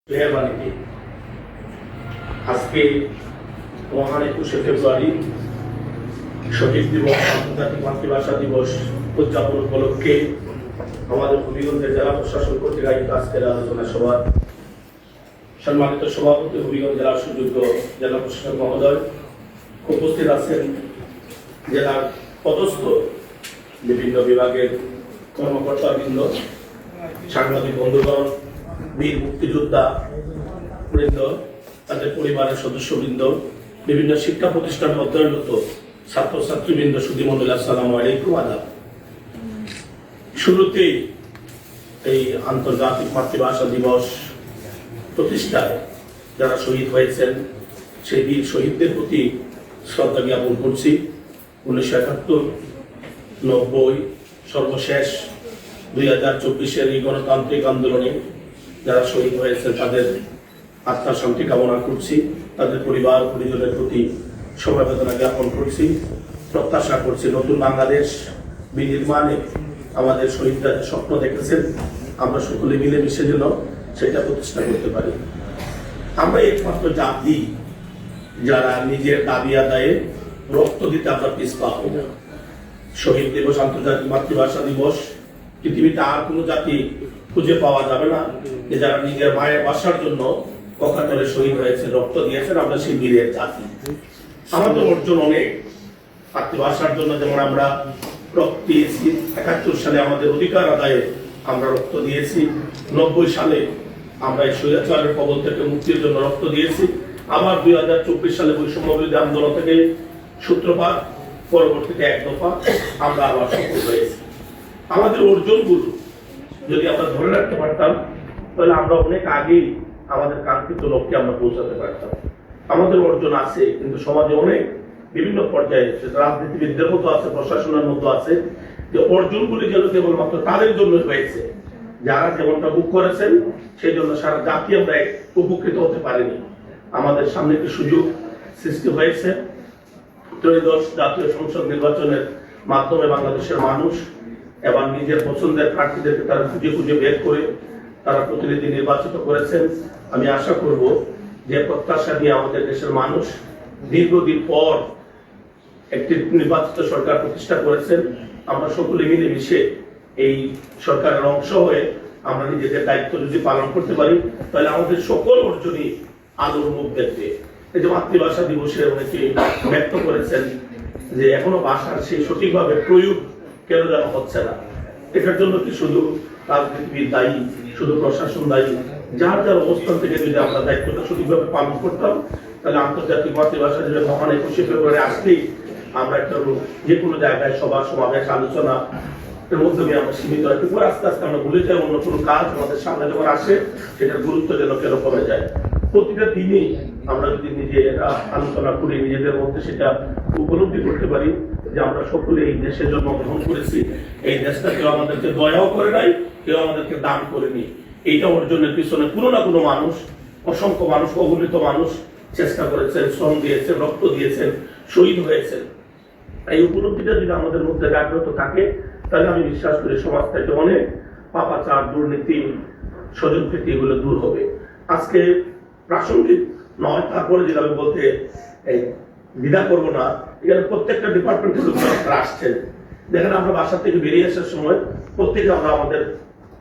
মেহরবানি আজকে মহান 21শে ফেব্রুয়ারি শহীদ দিবস, আন্তর্জাতিক মাতৃভাষা দিবস উদযাপন উপলক্ষে আমাদের হবিগঞ্জের জেলা প্রশাসন কর্তৃক আয়োজিত আজকের আলোচনা সভা সম্মানিত সভাপতি, হবিগঞ্জ জেলার সুযোগ্য জেলা প্রশাসক মহোদয়, উপস্থিত আছেন জেলার পদস্থ বিভিন্ন বিভাগের কর্মকর্তাবৃন্দ, সাংবাদিক বন্ধুগণ, বীর মুক্তিযোদ্ধা বৃন্দ, তাদের পরিবারের সদস্যবৃন্দ, বিভিন্ন শিক্ষা প্রতিষ্ঠানে অধ্যয়নরত ছাত্রছাত্রীবৃন্দ, সুধীমণ্ডলী, আসসালামু আলাইকুম। আদাব। শুরুতেই এই আন্তর্জাতিক মাতৃভাষা দিবস প্রতিষ্ঠায় যারা শহীদ হয়েছেন সেই বীর শহীদদের প্রতি শ্রদ্ধা জ্ঞাপন করছি। 1971, 90, সর্বশেষ 2024-এর এই গণতান্ত্রিক আন্দোলনে যারা শহীদ হয়েছে তাদের আত্মার শান্তি কামনা করছি, তাদের পরিবার পরিজনের প্রতি সমবেদনা জ্ঞাপন করছি। প্রত্যাশা করছি নতুন বাংলাদেশ বিনির্মাণে আমাদের শহীদরা যে স্বপ্ন দেখেছেন আমরা সকলে মিলেমিশে যেন সেটা প্রতিষ্ঠা করতে পারি। আমরা একমাত্র জাতি যারা নিজের দাবি আদায়ে রক্ত দিতে আমরা পিছপা হব না। শহীদ দিবস, আন্তর্জাতিক মাতৃভাষা দিবস, পৃথিবীতে আর কোনো জাতি খুঁজে পাওয়া যাবে না যে যারা নিজের মায়ের ভাষার জন্য অকাতরে শহীদ হয়েছে, রক্ত দিয়েছেন। আমরা সেই বীরের জাতি। আমাদের অর্জন অনেক। মাতৃভাষার জন্য যেমন আমরা রক্ত দিয়েছি, 71 সালে আমাদের অধিকার আদায়ে আমরা রক্ত দিয়েছি, 90 সালে আমরা এই স্বৈরাচারের কবল থেকে মুক্তির জন্য রক্ত দিয়েছি, আবার 2024 সালে বৈষম্য বিরোধী আন্দোলন থেকে সূত্রপাত, পরবর্তীতে এক দফা আমরা আবার সফল হয়েছি। আমাদের অর্জনগুলো যদি আমরা ধরে রাখতে পারতাম তাহলে আমরা অনেক আগেই আমাদের কাঙ্ক্ষিত লক্ষ্যে আমরা পৌঁছাতে পারতাম। আমাদের অর্জন আছে, কিন্তু সমাজে অনেক বিভিন্ন পর্যায়ে রাজনীতিবিদদের মতো আছে, প্রশাসনের মতো আছে, যে অর্জনগুলি যেন কেবলমাত্র তাদের জন্য হয়েছে যারা যেমনটা বুক করেছেন, সেই জন্য সারা জাতি আমরা উপকৃত হতে পারিনি। আমাদের সামনে একটি সুযোগ সৃষ্টি হয়েছে। ত্রয়োদশ জাতীয় সংসদ নির্বাচনের মাধ্যমে বাংলাদেশের মানুষ এবার নিজের পছন্দের প্রার্থীদেরকে তারা খুঁজে খুঁজে বের করে তারা প্রতিনিধি নির্বাচিত করেছেন। আমি আশা করব যে প্রত্যাশা নিয়ে আমাদের দেশের মানুষ দীর্ঘদিন পর একটি নির্বাচিত সরকার প্রতিষ্ঠা করেছেন, আমরা সকলে মিলেমিশে এই সরকারের অংশ হয়ে আমরা নিজেদের দায়িত্ব যদি পালন করতে পারি তাহলে আমাদের সকল অর্জনই আলোর মুখ দেখবে। এই যে মাতৃভাষা দিবসে অনেকে ব্যক্ত করেছেন যে এখনো ভাষার সেই সঠিকভাবে প্রয়োগ কেন যেন হচ্ছে না। এটার জন্য কি শুধু রাজনীতিবিদ দায়ী, শুধু প্রশাসন দায়ী? যার যার অবস্থান থেকে যদি আমরা দায়িত্বটা সঠিকভাবে পালন করতাম তাহলে আন্তর্জাতিক মাতৃভাষা দিবস মহান 21শে ফেব্রুয়ারি আসলেই আমরা একটা যে কোনো জায়গায় সভা সমাবেশ আলোচনা এর মধ্যে আমরা সীমিত রাখতে পারি। আস্তে আস্তে আমরা ভুলে যাই অন্য কোনো কাজ আমাদের সামনে যখন আসে সেটার গুরুত্ব যেন কেন কমে যায়। প্রতিটা দিনই আমরা যদি নিজেরা আলোচনা করি, নিজেদের মধ্যে সেটা উপলব্ধি করতে পারি যে আমরা সকলে এই দেশে জন্মগ্রহণ করেছি, এই দেশটা কেউ আমাদেরকে দয়াও করে নাই, কেউ আমাদেরকে দান করেনি। এইটা অর্জনের পিছনে কোনো না কোনো মানুষ, অসংখ্য মানুষ, অগণিত মানুষ চেষ্টা করেছেন, শ্রম দিয়েছেন, রক্ত দিয়েছেন, শহীদ হয়েছেন। এই উপলব্ধিটা যদি আমাদের মধ্যে জাগ্রত থাকে তাহলে আমি বিশ্বাস করি সমাজ থেকে অনেক পাপাচার, দুর্নীতি, স্বজনপ্রীতি এগুলো দূর হবে। আজকে প্রাসঙ্গিক নয়, তারপরে যেটা আমি বলতে দ্বিধা করবো না, এখানে প্রত্যেকটা ডিপার্টমেন্টের লোকরা আসছেন। দেখেন আমরা বাসা থেকে বেরিয়ে আসার সময় প্রত্যেকে আমরা আমাদের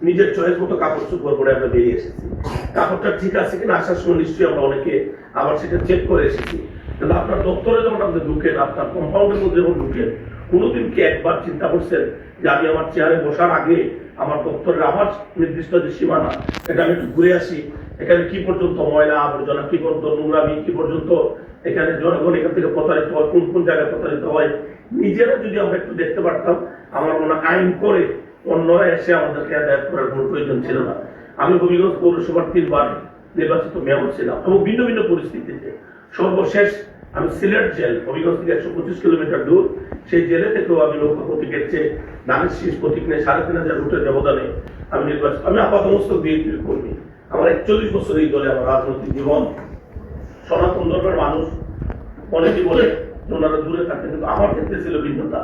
নিজের চয়েস মতো কাপড় চোপড় পরে আমরা বেরিয়ে এসেছি। কাপড়টা ঠিক আছে কিনা আসার সময় নিশ্চয়ই আমরা অনেকে আবার সেটা চেক করে এসেছি। কিন্তু আপনার দপ্তরে যখন আপনি ঢুকেন, আপনার কম্পাউন্ডের মধ্যে যখন ঢুকেন, কোনোদিন কি একবার চিন্তা করছেন যে আমি আমার চেয়ারে বসার আগে আমার দপ্তরের আমার নির্দিষ্ট যে সীমানা এটা আমি একটু ঘুরে আসি, এখানে কি পর্যন্ত ময়লা আবর্জনা, কি পর্যন্ত নোংরামি, কি পর্যন্ত এখানে জনগণ এখান থেকে প্রতারিত হয়, কোন কোন জায়গায় প্রতারিত হয়, নিজেরা যদি আমরা একটু দেখতে পারতাম, আমার মনে আইন করে অন্যরা এসে আমাদেরকে আদায় করার কোনো প্রয়োজন ছিল না। আমি হবিগঞ্জ পৌরসভার 3 বার নির্বাচিত মেয়র ছিলাম এবং ভিন্ন ভিন্ন পরিস্থিতিতে। সর্বশেষ আমি সিলেট জেল, হবিগঞ্জ থেকে 125 কিলোমিটার দূর, সেই জেলে থেকেও আমি নৌকা প্রতীকের চেয়ে ধানের শীষ প্রতীক নিয়ে 3500 ভোটের ব্যবধানে আমি নির্বাচিত। আমি আপাতমস্তক বিএনপির কর্মী। আমার 41 বছর এই দলে আমার রাজনৈতিক জীবন। সনাতন ধর্মের মানুষ অনেকে বলে ওনারা দূরে থাকেন, কিন্তু আমার ক্ষেত্রে ছিল ভিন্নতা।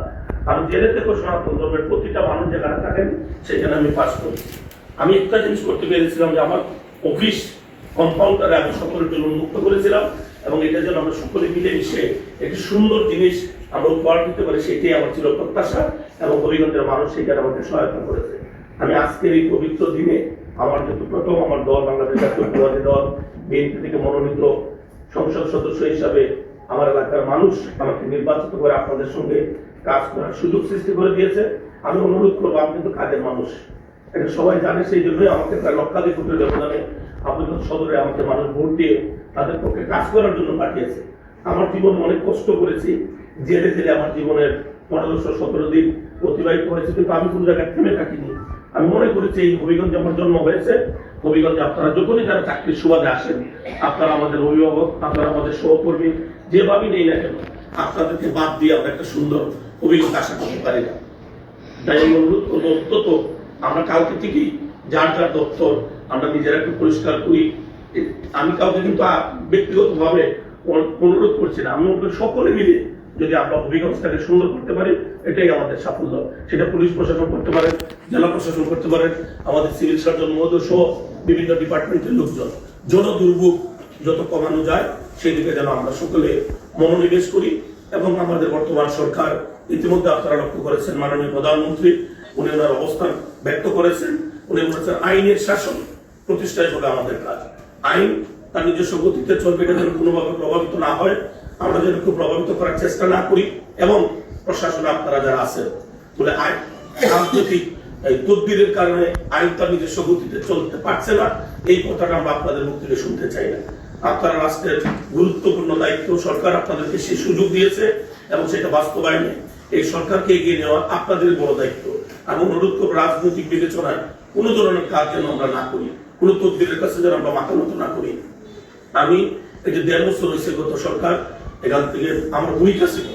আমি জেলে থেকেও সনাতন ধর্মের প্রতিটা মানুষ যেখানে থাকেন সেখানে আমি পাস করি। আমি একটা জিনিস করতে পেরেছিলাম যে আমার অফিস কম্পাউন্ডারে আমি সকলের জন্য উন্মুক্ত করেছিলাম, এবং এটা যেন আমরা সকলে মিলেমিশে একটি সুন্দর জিনিস আমরা উপহার দিতে পারি, সেটাই আমার ছিল প্রত্যাশা, এবং হবিগঞ্জের মানুষ সেখানে আমাকে সহায়তা করেছে। আমি আজকের এই পবিত্র দিনে আমার যেহেতু প্রথম আমার দল বাংলাদেশ জাতীয়তাবাদী দল বিএনপি থেকে মনোনীত সংসদ সদস্য হিসাবে আমার এলাকার মানুষ আমাকে নির্বাচিত করে আপনাদের সঙ্গে কাজ করার সুযোগ সৃষ্টি করে দিয়েছে। আমি অনুরোধ করবো, আমি কিন্তু কাজের মানুষ, এটা সবাই জানে, সেই জন্যই আমাকে প্রায় লক্ষাধিক কোটি ব্যবধানে আপনাদের সদরে আমাকে মানুষ ভোট দিয়ে তাদের পক্ষে কাজ করার জন্য পাঠিয়েছে। আমার জীবন অনেক কষ্ট করেছি, জেলে জেলে আমার জীবনের 1517 দিন অতিবাহিত হয়েছে, কিন্তু আমি কোন জায়গায় থেমে থাকিনি। আমি মনে করেছি এই হবিগঞ্জে আমার জন্ম হয়েছে, হবিগঞ্জে আপনারা যখনই যারা চাকরির সুবাদে আসেন, আপনারা আমাদের অভিভাবক, আপনারা আমাদের সহকর্মী, যেভাবেই নেই না কেন, আপনাদেরকে বাদ দিয়ে আমরা একটা সুন্দর অভিজ্ঞতা আশা করতে পারি না। তাই আমি অনুরোধ করবো, অন্তত আমরা কালকে থেকেই যার যার দপ্তর আমরা নিজেরা একটু পরিষ্কার করি। আমি কাউকে কিন্তু ব্যক্তিগত ভাবে অনুরোধ করছি না, আমি সকলে মিলে যদি আমরা হবিগঞ্জটাকে সুন্দর করতে পারি, এটাই আমাদের সাফল্য। সেটা পুলিশ প্রশাসন করতে পারেন, জেলা প্রশাসন করতে পারেন, আমাদের সিভিল সার্জন মহোদয় সহ বিভিন্ন ডিপার্টমেন্টের লোকজন। জন দুর্ভোগ যত কমানো যায় সেই দিকে যেন আমরা সকলে মনোনিবেশ করি। এবং আমাদের বর্তমান সরকার ইতিমধ্যে আপনারা লক্ষ্য করেছেন, মাননীয় প্রধানমন্ত্রী উনি ওনার অবস্থান ব্যক্ত করেছেন। উনি বলেছেন আইনের শাসন প্রতিষ্ঠায় হবে আমাদের কাজ। আইন তার নিজস্ব গতিতে চলবে, এটা যেন কোনোভাবে প্রভাবিত না হয়, আমরা যেন খুব প্রভাবিত করার চেষ্টা না করি। এবং প্রশাসনে আপনারা যারা আছেন বলে আইন রাজনৈতিক তদবিরের কারণে আইন তার নিজস্ব গতিতে চলতে পারছে না, এই কথাটা আমরা আপনাদের মুখ থেকে শুনতে চাই না। আপনারা রাষ্ট্রের গুরুত্বপূর্ণ দায়িত্ব, সরকার আপনাদেরকে সেই সুযোগ দিয়েছে এবং সেটা বাস্তবায়নে এই সরকারকে এগিয়ে নেওয়া আপনাদের বড় দায়িত্ব। আমি অনুরোধ করব, রাজনৈতিক বিবেচনায় কোন ধরনের কাজ যেন আমরা না করি, কোন তদবিরের কাছে যেন আমরা মাথা নত না করি। আমি এই যে 1.5 বছর হয়েছে গত সরকার, এখান থেকে আমার ভূমিকা ছিল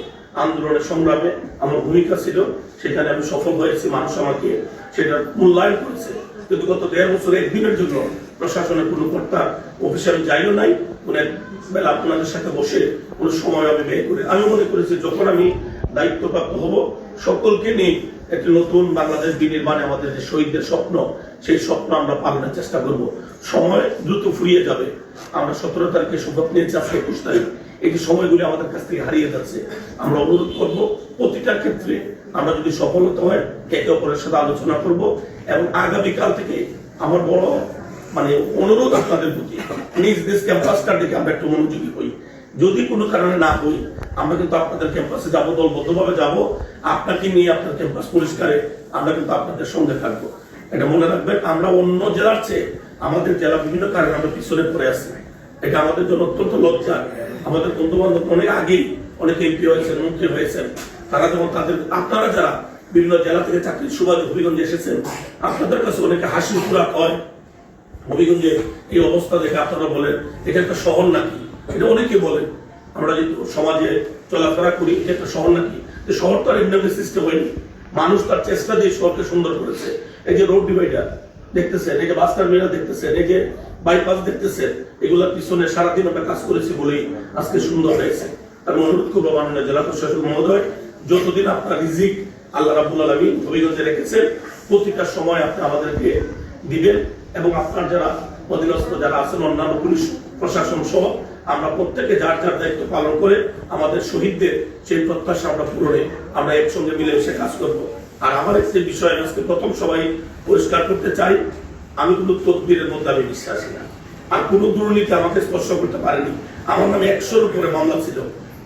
আন্দোলনের সংগ্রামে, আমার ভূমিকা ছিল, সেখানে আমি সফল হয়েছি, মানুষ আমাকে সেটা মূল্যায়ন করেছে। কিন্তু গত 1.5 বছরে একদিনের জন্য প্রশাসনের কোনো কর্তা অফিসে আমি যাইও নাই, অনেক বেলা আপনাদের সাথে বসে কোনো সময় আমি ব্যয় করে আমি মনে করেছি যখন আমি দায়িত্বপ্রাপ্ত হব, সকলকে নিয়ে একটি নতুন বাংলাদেশ বিনির্মাণে আমাদের যে শহীদদের স্বপ্ন, সেই স্বপ্ন আমরা পালনের চেষ্টা করব। সময় দ্রুত ফুরিয়ে যাবে। আমরা 17 তারিখে শপথ নিয়েছি, আজকে 21 তারিখ, এই যে সময়গুলি আমাদের কাছ থেকে হারিয়ে যাচ্ছে। আমরা অনুরোধ করব, প্রতিটা ক্ষেত্রে আমরা যদি সফলতা হয় একে অপরের সাথে আলোচনা করব। এবং আগামীকাল থেকে আমার বড় অনুরোধ আপনাদের প্রতি, নিজ নিজ ক্যাম্পাসটার দিকে আমরা একটু মনোযোগী হই। যদি কোনো কারণে না হই, আমরা কিন্তু আপনাদের ক্যাম্পাসে যাবো, দলবদ্ধভাবে যাব, আপনাকে নিয়ে আপনার ক্যাম্পাস পরিষ্কারে আমরা কিন্তু আপনাদের সঙ্গে থাকবো। এটা মনে রাখবেন, আমরা অন্য জেলার চেয়ে আমাদের জেলা বিভিন্ন কারণে আমরা পিছনে পড়ে আসছি। এটা আমাদের জন্য অত্যন্ত লজ্জা। আমাদের বন্ধু বান্ধব অনেক আগেই অনেক এমপি হয়েছেন, মন্ত্রী হয়েছেন, তারা যেমন তাদের, আপনারা যারা বিভিন্ন জেলা থেকে চাকরির সুবাদে হবিগঞ্জে এসেছেন, আপনাদের কাছে অনেকে হাসি খুরাক হয়। হবিগঞ্জে এই অবস্থা দেখে আপনারা বলেন এটা একটা শহর নাকি, এটা অনেকে বলেন। আমরা যে সমাজে চলাফেরা করি, এটা একটা শহর নাকি, শহর তো আর এমনি সৃষ্টি হয়নি, মানুষ তার চেষ্টা দিয়ে শহরকে সুন্দর করেছে। এই যে রোড ডিভাইডার দেখতেছেন, এই যে বাস টার্মিনাল দেখতেছেন, এই যে বাইপাস দেখতেছেন, এগুলোর পিছনে সারাদিন আমরা কাজ করেছি বলেই আজকে সুন্দর হয়েছে। আমি অনুরোধ করবো মাননীয় জেলা প্রশাসক মহোদয়, যতদিন আপনার রিজিক আল্লাহ রাব্বুল আলামিন হবিগঞ্জে রেখেছেন, প্রতিটা সময় আপনি আমাদেরকে দিবেন। এবং আপনার যারা অধীনস্থ যারা আছেন, অন্যান্য পুলিশ প্রশাসন সহ, আমরা প্রত্যেকে যার যার দায়িত্ব পালন করে আমাদের শহীদদের সেই প্রত্যাশা আমরা পূরণে আমরা একসঙ্গে মিলেমিশে কাজ করব। আর আমার একটি বিষয় আজকে প্রথম সবাই পরিষ্কার করতে চাই, আমি কিন্তু তদবিরের মধ্যে আমি বিশ্বাসী না। আর কোনো দুর্নীতি আমাকে স্পর্শ করতে পারেনি। আমার নামে 100-র উপরে মামলা ছিল,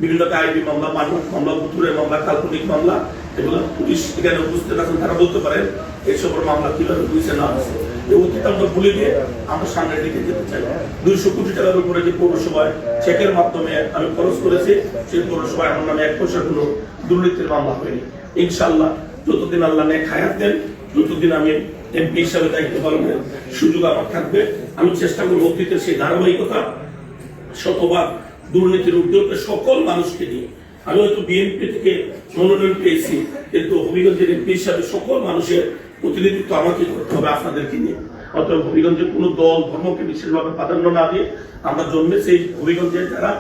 বিভিন্ন আইবি মামলা, মানব মামলা, বুতুরের মামলা, কাল্পনিক মামলা। এগুলো পুলিশ এখানে উপস্থিত আছেন, তারা বলতে পারেন এইসব মামলা কিভাবে পুলিশে না আছে। এই অতীত আমরা ভুলে গিয়ে আমরা সামনের দিকে যেতে চাই। 200 কোটি টাকার উপরে যে পৌরসভায় চেকের মাধ্যমে আমি খরচ করেছি, সেই পৌরসভায় আমার নামে 1 পয়সার কোনো দুর্নীতির মামলা হয়নি। ইনশাআল্লাহ যতদিন আল্লাহ নেক হায়াত দেন, ততদিন আমি এমপি হিসাবে দায়িত্ব পালনের সুযোগ আমার থাকবে। আমি চেষ্টা করবো অতীতের সেই ধারাবাহিকতা, শতভাগ দুর্নীতির উদ্যোগে সকল মানুষকে নিয়ে। আমি হয়তো বিএনপি থেকে মনোনয়ন পেয়েছি, কিন্তু হবিগঞ্জের এমপি হিসাবে সকল মানুষের প্রতিনিধিত্ব আমাকে করতে হবে, আপনাদেরকে নিয়ে। অতএব হবিগঞ্জের কোনো দল ধর্মকে বিশেষভাবে প্রাধান্য না দিয়ে আমরা জন্মেছি এই হবিগঞ্জের যারা,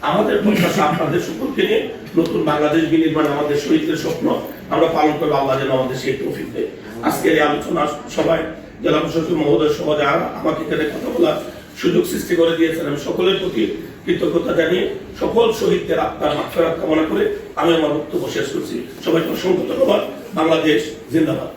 আমাদের প্রত্যাশা আপনাদের সকলকে নিয়ে নতুন বাংলাদেশ বিনির্মাণ, আমাদের শহীদদের স্বপ্ন আমরা পালন করবো। আল্লাহ যেন আমাদের সেই তৌফিক দেয়। আজকের এই আলোচনা সবাই জেলা প্রশাসক মহোদয় সহ যারা আমাকে এখানে কথা বলার সুযোগ সৃষ্টি করে দিয়েছেন। আমি সকলের প্রতি কৃতজ্ঞতা জানিয়ে সকল শহীদদের আত্মার মাগফিরাত কামনা করে আমি আমার বক্তব্য শেষ করছি। সবাইকে অসংখ্য ধন্যবাদ। বাংলাদেশ জিন্দাবাদ।